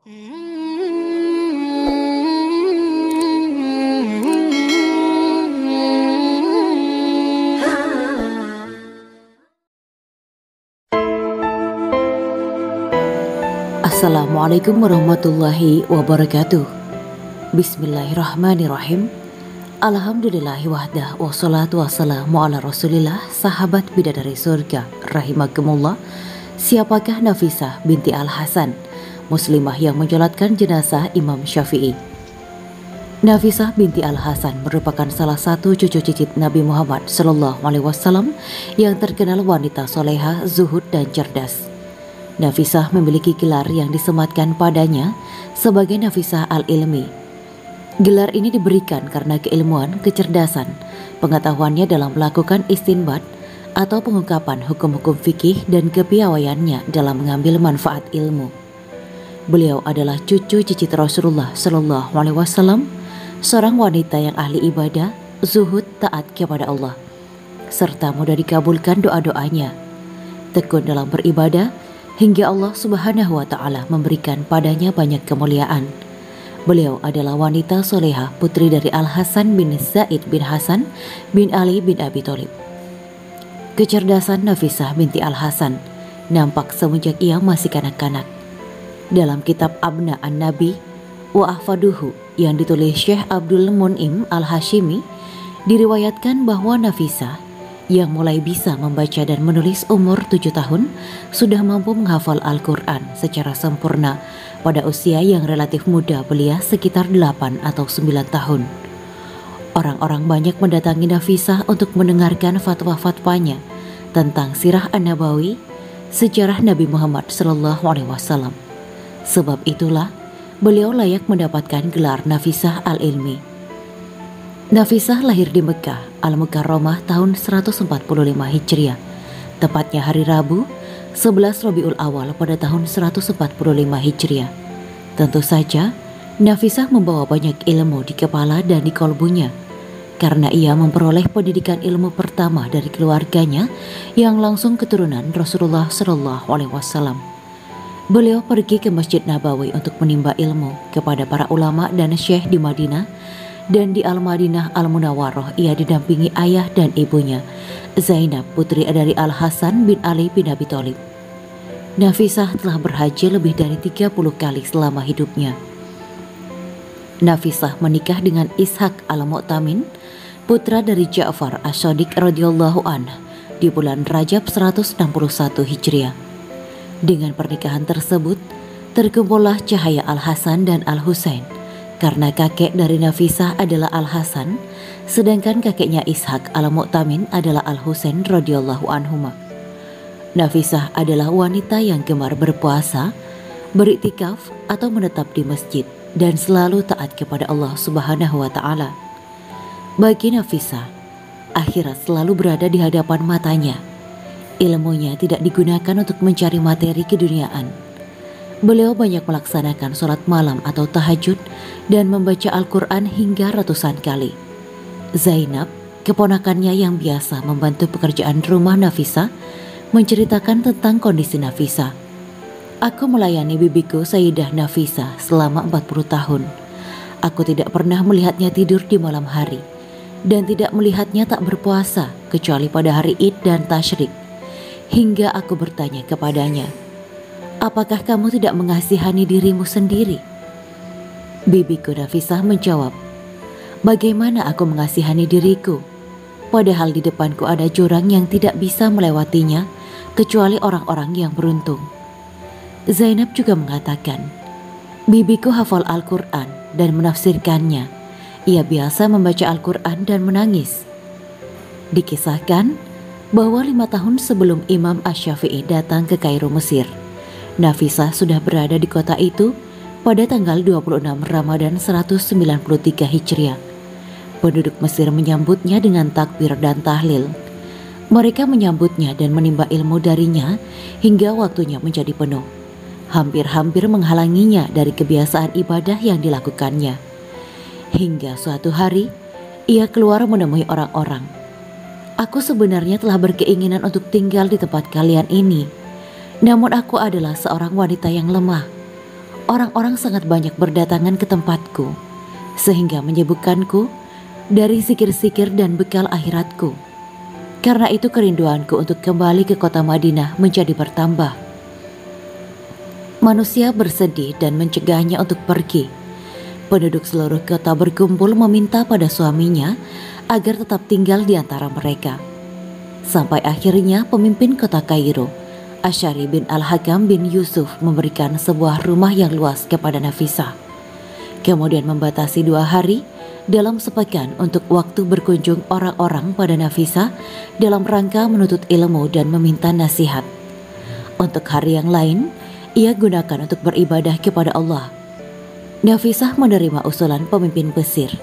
Assalamualaikum warahmatullahi wabarakatuh. Bismillahirrahmanirrahim. Alhamdulillahi wahdah, wassalatu wassalamu ala rasulillah. Sahabat bidadari surga rahimakumullah. Siapakah Nafisah binti Al-Hasan, muslimah yang menyolatkan jenazah Imam Syafi'i? Nafisah binti Al-Hasan merupakan salah satu cucu cicit Nabi Muhammad SAW yang terkenal wanita soleha, zuhud dan cerdas. Nafisah memiliki gelar yang disematkan padanya sebagai Nafisah al-Ilmi. Gelar ini diberikan karena keilmuan, kecerdasan, pengetahuannya dalam melakukan istinbat atau pengungkapan hukum-hukum fikih dan kepiawaiannya dalam mengambil manfaat ilmu. Beliau adalah cucu cicit Rasulullah SAW, seorang wanita yang ahli ibadah, zuhud, taat kepada Allah, serta mudah dikabulkan doa-doanya, tekun dalam beribadah, hingga Allah Subhanahu wa Ta'ala memberikan padanya banyak kemuliaan. Beliau adalah wanita soleha, putri dari Al-Hasan bin Zaid bin Hasan bin Ali bin Abi Thalib. Kecerdasan Nafisah binti Al-Hasan nampak semenjak ia masih kanak-kanak. Dalam kitab Abna an-Nabi wa Ahfaduhu yang ditulis Syekh Abdul Mun'im Al-Hashimi, diriwayatkan bahwa Nafisah yang mulai bisa membaca dan menulis umur 7 tahun sudah mampu menghafal Al-Quran secara sempurna pada usia yang relatif muda belia, sekitar 8 atau 9 tahun. Orang-orang banyak mendatangi Nafisah untuk mendengarkan fatwa-fatwanya tentang sirah an-nabawi, sejarah Nabi Muhammad SAW. Sebab itulah beliau layak mendapatkan gelar Nafisah al-Ilmi. Nafisah lahir di Mekah Al-Mukarramah tahun 145 Hijriah, tepatnya hari Rabu 11 Rabiul Awal pada tahun 145 Hijriah. Tentu saja Nafisah membawa banyak ilmu di kepala dan di kolbunya, karena ia memperoleh pendidikan ilmu pertama dari keluarganya yang langsung keturunan Rasulullah SAW. Beliau pergi ke Masjid Nabawi untuk menimba ilmu kepada para ulama dan syekh di Madinah, dan di Al-Madinah Al-Munawwaroh ia didampingi ayah dan ibunya, Zainab, putri dari Al-Hasan bin Ali bin Abi Thalib. Nafisah telah berhaji lebih dari 30 kali selama hidupnya. Nafisah menikah dengan Ishaq al-Mu'tamin, putra dari Ja'far as-Shadiq radhiyallahu anhu, di bulan Rajab 161 Hijriah. Dengan pernikahan tersebut terkumpullah cahaya Al-Hasan dan Al-Husain, karena kakek dari Nafisah adalah Al-Hasan, sedangkan kakeknya Ishaq al-Mu'tamin adalah Al-Husain radhiyallahu anhuma. Nafisah adalah wanita yang gemar berpuasa, beriktikaf atau menetap di masjid, dan selalu taat kepada Allah Subhanahu wa Ta'ala. Bagi Nafisah, akhirat selalu berada di hadapan matanya. Ilmunya tidak digunakan untuk mencari materi keduniaan. Beliau banyak melaksanakan sholat malam atau tahajud dan membaca Al-Quran hingga ratusan kali. Zainab, keponakannya yang biasa membantu pekerjaan rumah Nafisah, menceritakan tentang kondisi Nafisah. Aku melayani bibiku Sayyidah Nafisah selama 40 tahun. Aku tidak pernah melihatnya tidur di malam hari, dan tidak melihatnya tak berpuasa kecuali pada hari Id dan Tasyrik. Hingga aku bertanya kepadanya, apakah kamu tidak mengasihani dirimu sendiri? Bibiku Nafisah menjawab, bagaimana aku mengasihani diriku? Padahal di depanku ada jurang yang tidak bisa melewatinya kecuali orang-orang yang beruntung. Zainab juga mengatakan, bibiku hafal Al-Quran dan menafsirkannya. Ia biasa membaca Al-Quran dan menangis. Dikisahkan bahwa 5 tahun sebelum Imam Asy-Syafi'i datang ke Kairo, Mesir, Nafisah sudah berada di kota itu pada tanggal 26 Ramadan 193 Hijriah. Penduduk Mesir menyambutnya dengan takbir dan tahlil. Mereka menyambutnya dan menimba ilmu darinya hingga waktunya menjadi penuh. Hampir-hampir menghalanginya dari kebiasaan ibadah yang dilakukannya. Hingga suatu hari, ia keluar menemui orang-orang. Aku sebenarnya telah berkeinginan untuk tinggal di tempat kalian ini. Namun aku adalah seorang wanita yang lemah. orang-orang sangat banyak berdatangan ke tempatku, sehingga menyibukkanku dari zikir-zikir dan bekal akhiratku. Karena itu kerinduanku untuk kembali ke kota Madinah menjadi bertambah. Manusia bersedih dan mencegahnya untuk pergi. Penduduk seluruh kota berkumpul meminta pada suaminya agar tetap tinggal di antara mereka. Sampai akhirnya pemimpin kota Kairo, Asy'ari bin Al-Hakam bin Yusuf, memberikan sebuah rumah yang luas kepada Nafisah. Kemudian membatasi 2 hari dalam sepekan untuk waktu berkunjung orang-orang pada Nafisah dalam rangka menuntut ilmu dan meminta nasihat. Untuk hari yang lain, ia gunakan untuk beribadah kepada Allah. Nafisah menerima usulan pemimpin Mesir.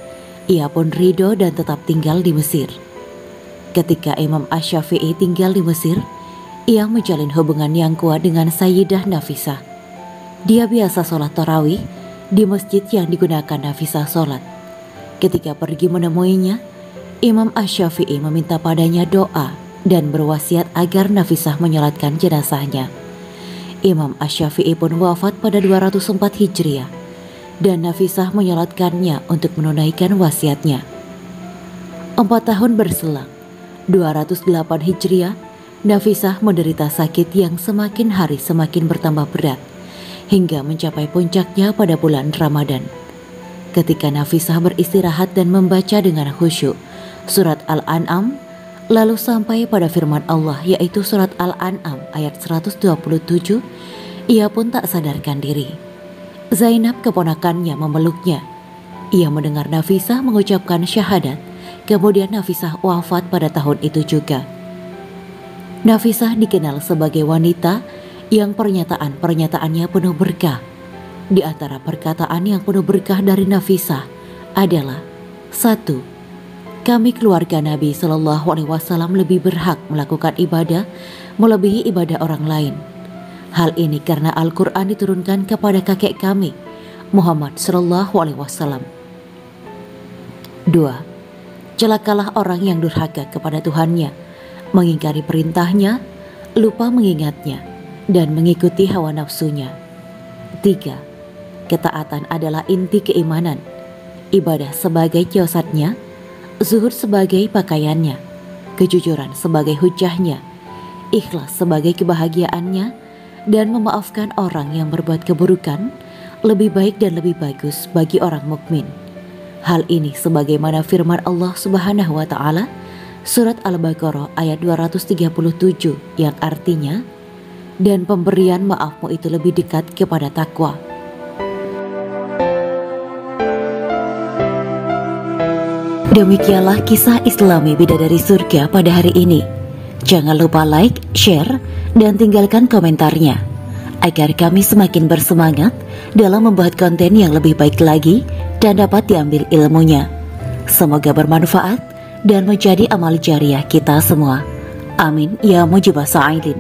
Ia pun ridho dan tetap tinggal di Mesir. Ketika Imam Asy-Syafi'i tinggal di Mesir, ia menjalin hubungan yang kuat dengan Sayyidah Nafisah. Dia biasa sholat tarawih di masjid yang digunakan Nafisah sholat. Ketika pergi menemuinya, Imam Asy-Syafi'i meminta padanya doa dan berwasiat agar Nafisah menyolatkan jenazahnya. Imam Asy-Syafi'i pun wafat pada 204 Hijriah dan Nafisah menyolatkannya untuk menunaikan wasiatnya. 4 tahun berselang, 208 Hijriah, Nafisah menderita sakit yang semakin hari semakin bertambah berat hingga mencapai puncaknya pada bulan Ramadan. Ketika Nafisah beristirahat dan membaca dengan khusyuk surat Al-An'am, lalu sampai pada firman Allah yaitu surat Al-An'am ayat 127, ia pun tak sadarkan diri. Zainab keponakannya memeluknya. Ia mendengar Nafisah mengucapkan syahadat. Kemudian Nafisah wafat pada tahun itu juga. Nafisah dikenal sebagai wanita yang pernyataan-pernyataannya penuh berkah. Di antara perkataan yang penuh berkah dari Nafisah adalah 1. Kami keluarga Nabi SAW lebih berhak melakukan ibadah melebihi ibadah orang lain. Hal ini karena Al-Quran diturunkan kepada kakek kami, Muhammad SAW. 2. Celakalah orang yang durhaka kepada Tuhannya, mengingkari perintahnya, lupa mengingatnya, dan mengikuti hawa nafsunya. 3. Ketaatan adalah inti keimanan, ibadah sebagai jasatnya, zuhud sebagai pakaiannya, kejujuran sebagai hujahnya, ikhlas sebagai kebahagiaannya, dan memaafkan orang yang berbuat keburukan lebih baik dan lebih bagus bagi orang mukmin. Hal ini sebagaimana firman Allah Subhanahu wa Ta'ala surat Al-Baqarah ayat 237 yang artinya, dan pemberian maafmu itu lebih dekat kepada takwa. Demikianlah kisah Islami Bidadari Surga pada hari ini. Jangan lupa like, share, dan tinggalkan komentarnya agar kami semakin bersemangat dalam membuat konten yang lebih baik lagi dan dapat diambil ilmunya. Semoga bermanfaat dan menjadi amal jariah kita semua. Amin ya mujibah sa'idin.